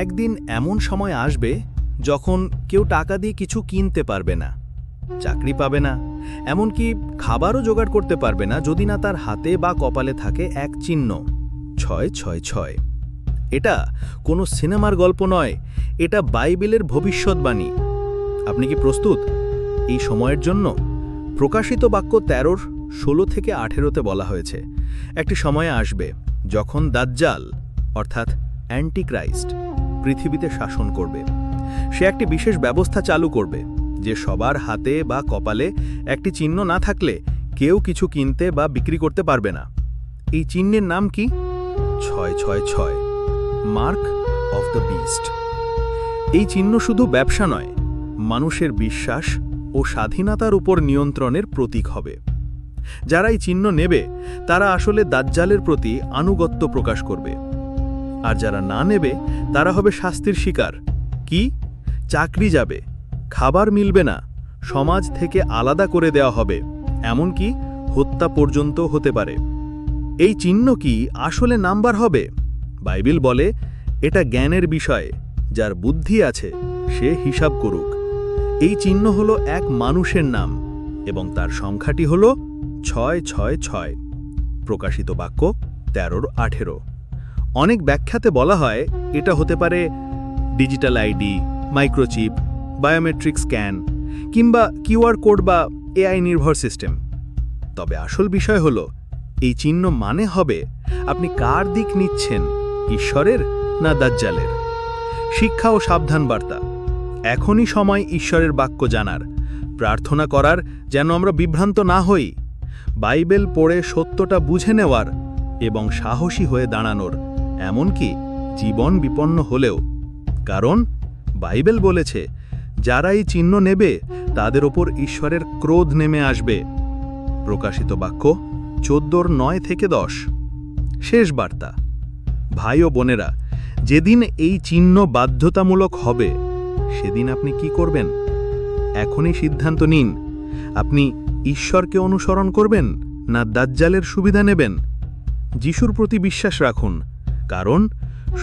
একদিন এমন সময় আসবে যখন কেউ টাকা দিয়ে কিছু কিনতে পারবে না, চাকরি পাবে না, এমনকি খাবারও জোগাড় করতে পারবে না যদি না তার হাতে বা কপালে থাকে এক চিহ্ন 666। এটা কোনো সিনেমার গল্প নয়, এটা বাইবেলের ভবিষ্যৎবাণী। আপনি কি প্রস্তুত এই সময়ের জন্য? প্রকাশিত বাক্য 13:16-18 বলা হয়েছে, একটি সময় আসবে যখন দাজ্জাল অর্থাৎ অ্যান্টিক্রাইস্ট পৃথিবীতে শাসন করবে। সে একটি বিশেষ ব্যবস্থা চালু করবে যে সবার হাতে বা কপালে একটি চিহ্ন না থাকলে কেউ কিছু কিনতে বা বিক্রি করতে পারবে না। এই চিহ্নের নাম কি? 666, মার্ক অফ দ্য বিস্ট। এই চিহ্ন শুধু ব্যবসা নয়, মানুষের বিশ্বাস ও স্বাধীনতার উপর নিয়ন্ত্রণের প্রতীক হবে। যারা এই চিহ্ন নেবে তারা আসলে দাজ্জালের প্রতি আনুগত্য প্রকাশ করবে, আর যারা না নেবে তারা হবে শাস্তির শিকার। কি? চাকরি যাবে, খাবার মিলবে না, সমাজ থেকে আলাদা করে দেওয়া হবে, এমনকি হত্যা পর্যন্ত হতে পারে। এই চিহ্ন কি আসলে নাম্বার হবে? বাইবেল বলে এটা জ্ঞানের বিষয়, যার বুদ্ধি আছে সে হিসাব করুক। এই চিহ্ন হলো এক মানুষের নাম এবং তার সংখ্যাটি হল 666। প্রকাশিত বাক্য 13:18। অনেক ব্যাখ্যাতে বলা হয় এটা হতে পারে digital ID, microchip, biometric scan কিংবা কিউআর কোড বা এআই নির্ভর সিস্টেম। তবে আসল বিষয় হলো এই চিহ্ন মানে হবে আপনি কার দিক নিচ্ছেন, ঈশ্বরের না দাজ্জালের। শিক্ষা ও সাবধান বার্তা। এখনই সময় ঈশ্বরের বাক্য জানার, প্রার্থনা করার যেন আমরা বিভ্রান্ত না হই, বাইবেল পড়ে সত্যটা বুঝে নেওয়ার এবং সাহসী হয়ে দাঁড়ানোর, এমনকি জীবন বিপন্ন হলেও। কারণ বাইবেল বলেছে যারা এই চিহ্ন নেবে তাদের ওপর ঈশ্বরের ক্রোধ নেমে আসবে। প্রকাশিত বাক্য 14:9-10। শেষ বার্তা। ভাই ও বোনেরা, যেদিন এই চিহ্ন বাধ্যতামূলক হবে সেদিন আপনি কি করবেন? এখনই সিদ্ধান্ত নিন। আপনি ঈশ্বরকে অনুসরণ করবেন না দাজ্জালের সুবিধা নেবেন? যিশুর প্রতি বিশ্বাস রাখুন, কারণ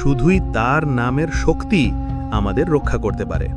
শুধুই তার নামের শক্তি আমাদের রক্ষা করতে পারে।